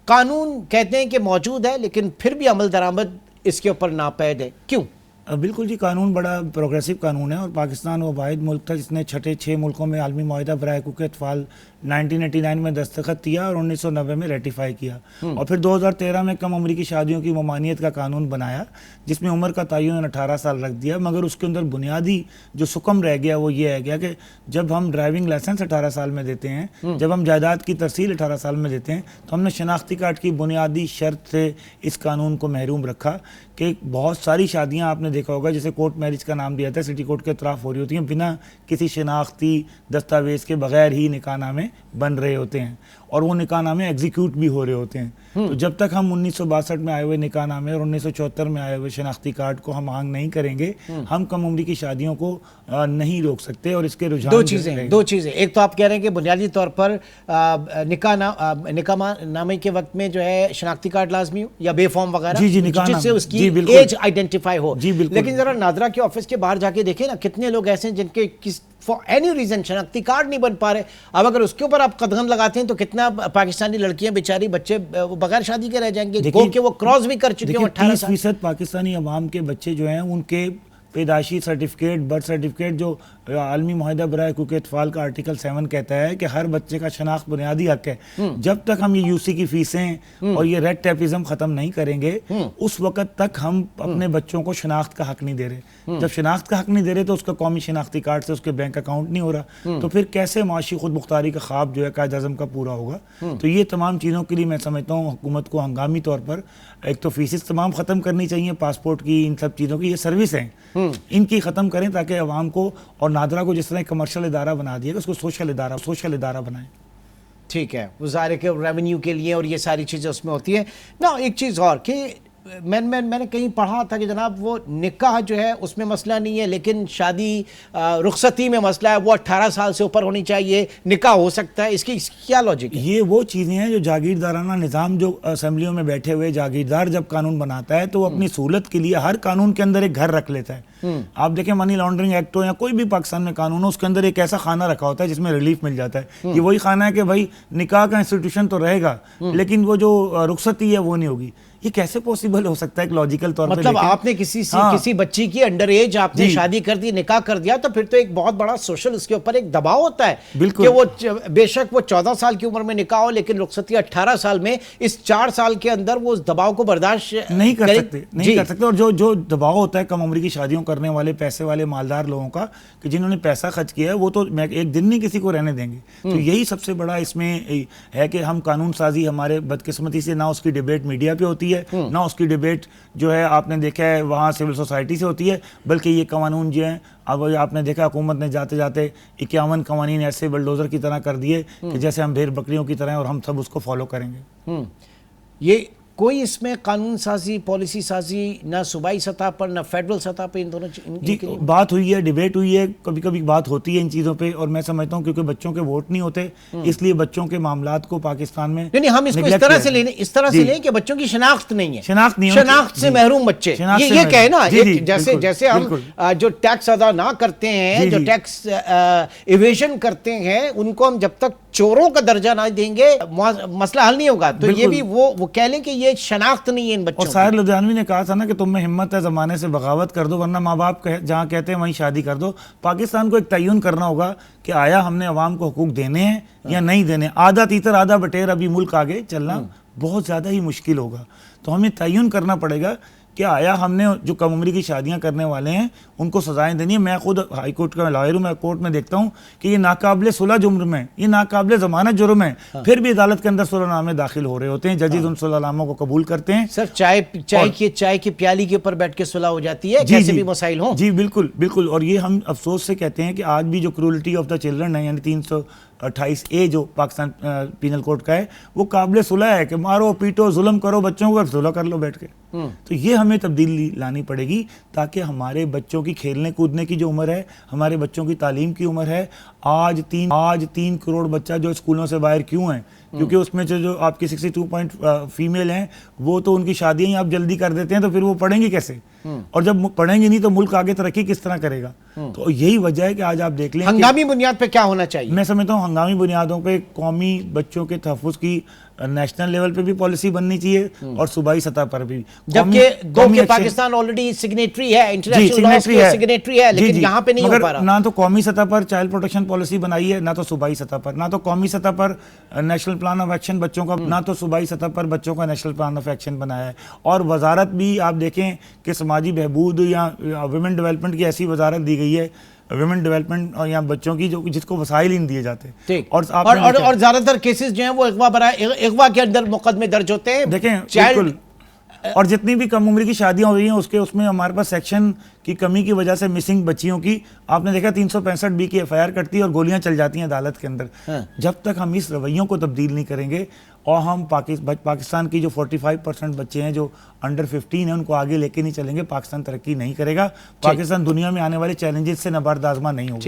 قانون کہتے ہیں کہ موجود ہے لیکن پھر بھی عمل درآمد اس کے اوپر ناپید ہے، کیوں؟ بالکل جی، قانون بڑا پروگریسو قانون ہے، اور پاکستان وہ واحد ملک تھا جس نے چھٹے 6 ملکوں میں عالمی معاہدہ برائے حقوق اطفال 1989 میں دستخط کیا اور 1990 میں ریٹیفائی کیا، اور پھر 2013 میں کم عمری کی شادیوں کی ممانعت کا قانون بنایا جس میں عمر کا تعین 18 سال رکھ دیا، مگر اس کے اندر بنیادی جو سکم رہ گیا وہ یہ ہے گیا کہ جب ہم ڈرائیونگ لائسنس 18 سال میں دیتے ہیں، جب ہم جائیداد کی ترسیل 18 سال میں دیتے ہیں، تو ہم نے شناختی کارڈ کی بنیادی شرط سے اس قانون کو محروم رکھا کہ بہت ساری شادیاں آپ نے دیکھا ہوگا جسے کورٹ میرج کا نام دیا تھا، سٹی کورٹ کے اطراف ہو رہی ہوتی ہیں، بنا کسی شناختی دستاویز کے بغیر ہی نکاح نامے بن رہے ہوتے ہیں، اور وہ نکاح نامے ایگزیکیوٹ بھی ہو رہے ہوتے ہیں۔ تو جب تک ہم 1962 میں آئے ہوئے نکاح نامے اور 1974 میں آئے ہوئے شناختی کارڈ کو ہم آنگ نہیں کریں گے، ہم کم عمری کی شادیوں کو نہیں روک سکتے، اور اس کے رجحان دو چیزیں، ایک تو آپ کہہ رہے ہیں کہ بنیادی طور پر نکاح نامے کے وقت میں جو ہے شناختی کارڈ لازمی ہو یا بے فارم وغیرہ، جس سے اس کی ایج آئیڈینٹیفائی ہو، لیکن ذرا نادرا کے آفس کے باہر جا کے دیکھیں نا، کتنے لوگ ایسے ہیں جن کے فار اینی ریزن شناختی کارڈ نہیں بن پا رہے۔ اب اگر اس کے اوپر آپ قدغن لگاتے ہیں تو کتنا پاکستانی لڑکیاں بیچاری بچے بغیر شادی کے رہ جائیں گے، گو کہ وہ کراس بھی کر چکے ہیں 18 سال۔ 30% پاکستانی عوام کے بچے جو ہیں ان کے پیدائشی سرٹیفکیٹ، برتھ سرٹیفکیٹ، جو عالمی معاہدہ برائے حقوق اطفال کا آرٹیکل 7 کہتا ہے کہ ہر بچے کا شناخت بنیادی حق ہے، جب تک ہم یہ یوسی کی فیسیں اور یہ ریڈ ٹیپزم ختم نہیں کریں گے اس وقت تک ہم اپنے بچوں کو شناخت کا حق نہیں دے رہے۔ جب شناخت کا حق نہیں دے رہے تو اس کا قومی شناختی کارڈ سے اس کے بینک اکاؤنٹ نہیں ہو رہا، تو پھر کیسے معاشی خود مختاری کا خواب جو ہے قائد اعظم کا پورا ہوگا؟ تو یہ تمام چیزوں کے لیے میں سمجھتا ہوں حکومت کو ہنگامی طور پر ایک تو فیسز تمام ختم کرنی چاہیے، پاسپورٹ کی، ان سب چیزوں کی، یہ سروس ہیں ان کی ختم کریں تاکہ عوام کو، اور نادرا کو جس طرح کمرشل ادارہ بنا دیا کہ اس کو سوشل ادارہ بنائیں۔ ٹھیک ہے، وزارت کے ریونیو کے لیے اور یہ ساری چیزیں اس میں ہوتی ہیں نا۔ ایک چیز اور کہ میں نے کہیں پڑھا تھا کہ جناب وہ نکاح جو ہے اس میں مسئلہ نہیں ہے، لیکن شادی رخصتی میں مسئلہ ہے، وہ 18 سال سے اوپر ہونی چاہیے، نکاح ہو سکتا ہے، اس کی کیا لاجک ہے؟ یہ وہ چیزیں ہیں جو جاگیردارانہ نظام، جو اسمبلیوں میں بیٹھے ہوئے جاگیردار جب قانون بناتا ہے تو وہ اپنی سہولت کے لیے ہر قانون کے اندر ایک گھر رکھ لیتا ہے۔ آپ دیکھیں منی لانڈرنگ ایکٹ ہو یا کوئی بھی پاکستان میں قانون ہو، اس کے اندر ایک ایسا خانہ رکھا ہوتا ہے جس میں ریلیف مل جاتا ہے۔ یہ وہی خانہ ہے کہ بھائی نکاح کا انسٹیٹیوشن تو رہے گا لیکن وہ جو رخصتی ہے وہ نہیں ہوگی۔ یہ کیسے پوسیبل ہو سکتا ہے ایک لاجیکل طور پر؟ مطلب آپ نے کسی بچی کی انڈر ایج آپ نے شادی کر دی، نکاح کر دیا، تو پھر تو ایک بہت بڑا سوشل اس کے اوپر ایک دباؤ ہوتا ہے کہ وہ بے شک وہ 14 سال کی عمر میں نکاح ہو لیکن رخصتی 18 سال میں، اس 4 سال کے اندر وہ اس دباؤ کو برداشت نہیں کر سکتے۔ اور جو دباؤ ہوتا ہے کم عمری کی شادیوں کرنے والے پیسے والے مالدار لوگوں کا کہ جنہوں نے پیسہ خرچ کیا ہے، وہ تو ایک دن نہیں کسی کو رہنے دیں گے۔ تو یہی سب سے بڑا اس میں ہے کہ ہم قانون سازی، ہمارے بدقسمتی سے نہ اس کی ڈیبیٹ میڈیا پہ ہوتی ہے، نہ اس کی ڈیبیٹ جو ہے آپ نے دیکھا ہے وہاں سول سوسائٹی سے ہوتی ہے، بلکہ یہ قانون جو ہیں اب آپ نے دیکھا حکومت نے جاتے جاتے 51 قوانین ایسے بلڈوزر کی طرح کر دیے کہ جیسے ہم بھیڑ بکریوں کی طرح ہیں اور ہم سب اس کو فالو کریں گے۔ یہ کوئی اس میں قانون سازی، پالیسی سازی نہ صوبائی سطح پر نہ فیڈرل سطح پہ ان دونوں جی بات ہوئی ہے، ڈیبیٹ ہوئی ہے، کبھی کبھی بات ہوتی ہے ان چیزوں پہ، اور میں سمجھتا ہوں کیونکہ بچوں کے ووٹ نہیں ہوتے اس لیے بچوں کے معاملات کو پاکستان میں نہیں، ہم اس کو اس طرح سے لیں کہ بچوں کی شناخت نہیں ہے، شناخت سے محروم بچے، یہ کہے نا، جیسے ہم جو ٹیکس ادا نہ کرتے ہیں، جو ٹیکس ایویژن کرتے ہیں، ان کو ہم جب تک چوروں کا درجہ نہ دیں گے مسئلہ حل نہیں ہوگا۔ تو یہ بھی وہ کہہ لیں کہ یہ شناخت نہیں ہے ان بچوں۔ اور ساحر لدھیانوی نے کہا تھا نا کہ تم میں ہمت ہے زمانے سے بغاوت کر دو، ورنہ ماں باپ جہاں کہتے ہیں وہیں شادی کر دو۔ پاکستان کو ایک تعین کرنا ہوگا کہ آیا ہم نے عوام کو حقوق دینے ہیں یا نہیں دینے۔ آدھا تیتر آدھا بٹیر، ابھی ملک آگے چلنا بہت زیادہ ہی مشکل ہوگا۔ تو ہمیں تعین کرنا پڑے گا کہ آیا ہم نے جو کم عمری کی شادیاں کرنے والے ہیں ان کو سزائیں دینی ہے۔ میں خود ہائی کورٹ کا لائر ہوں، میں کورٹ میں دیکھتا ہوں کہ یہ ناقابل صلح جرم ہے، یہ ناقابل ضمانت جرم ہے، پھر بھی عدالت کے اندر صلح نامے داخل ہو رہے ہوتے ہیں، ججز ان صلح ناموں کو قبول کرتے ہیں۔ سر چائے کی پیالی کے اوپر بیٹھ کے صلح ہو جاتی ہے، کیسے بھی مسائل ہوں۔ جی بالکل، اور یہ ہم افسوس سے کہتے ہیں کہ آج بھی جو کرولٹی آف دا چلڈرن ہے، یعنی 328A جو پاکستان پینل کوڈ کا ہے، وہ قابل صلح ہے کہ مارو پیٹو ظلم کرو بچوں کو، صلح کر لو بیٹھ کے۔ تو یہ ہمیں تبدیلی لانی پڑے گی تاکہ ہمارے بچوں کی کھیلنے کودنے کی جو عمر ہے، ہمارے بچوں کی تعلیم کی عمر ہے، آج 3 کروڑ بچہ جو اسکولوں سے باہر کیوں ہیں؟ کیونکہ اس میں جو آپ کی 62 فیمیل ہیں وہ تو ان کی شادیاں ہی آپ جلدی کر دیتے ہیں، تو پھر وہ پڑھیں گی کیسے؟ اور جب پڑھیں گی نہیں تو ملک آگے ترقی کس طرح کرے گا؟ تو یہی وجہ ہے کہ آج آپ دیکھ لیں ہنگامی بنیاد پہ کیا ہونا چاہیے۔ میں سمجھتا ہوں ہنگامی بنیادوں پہ قومی بچوں کے تحفظ کی نیشنل لیول پہ بھی پالیسی بننی چاہیے اور صوبائی سطح پر بھی. جبکہ دو کہ پاکستان آلریڈی سگنیٹری ہے انٹرنیشنل لاز کے سگنیٹری ہے, لیکن یہاں پہ نہیں ہو پا رہا. نہ تو قومی سطح پر چائلڈ پروٹیکشن پالیسی بنائی ہے, نہ تو صوبائی سطح پر, نہ تو قومی سطح پر نیشنل پلان آف ایکشن بچوں کا, نہ تو صوبائی سطح پر بچوں کا نیشنل پلان آف ایکشن بنایا ہے. اور وزارت بھی آپ دیکھیں کہ سماجی بہبود یا ویمن ڈیولپمنٹ کی ایسی وزارت دی گئی ہے, ویمن ڈیولپمنٹ اور یا بچوں کی جو جس کو وسائل ہی نہیں دیے جاتے. اور زیادہ تر کیسز جو ہیں وہ اغوا کے اندر مقدمے درج ہوتے ہیں. دیکھیں بالکل, اور جتنی بھی کم عمری کی شادیاں ہو رہی ہیں اس میں ہمارے پاس سیکشن کی کمی کی وجہ سے مسنگ بچیوں کی آپ نے دیکھا 365 کی FIR کٹتی ہے اور گولیاں چل جاتی ہیں عدالت کے اندر. جب تک ہم اس رویوں کو تبدیل نہیں کریں گے اور ہم پاکستان کی جو 45% بچے ہیں جو انڈر 15 ہیں ان کو آگے لے کے نہیں چلیں گے, پاکستان ترقی نہیں کرے گا. پاکستان دنیا میں آنے والے چیلنجز سے نبرد آزما نہیں ہوگا.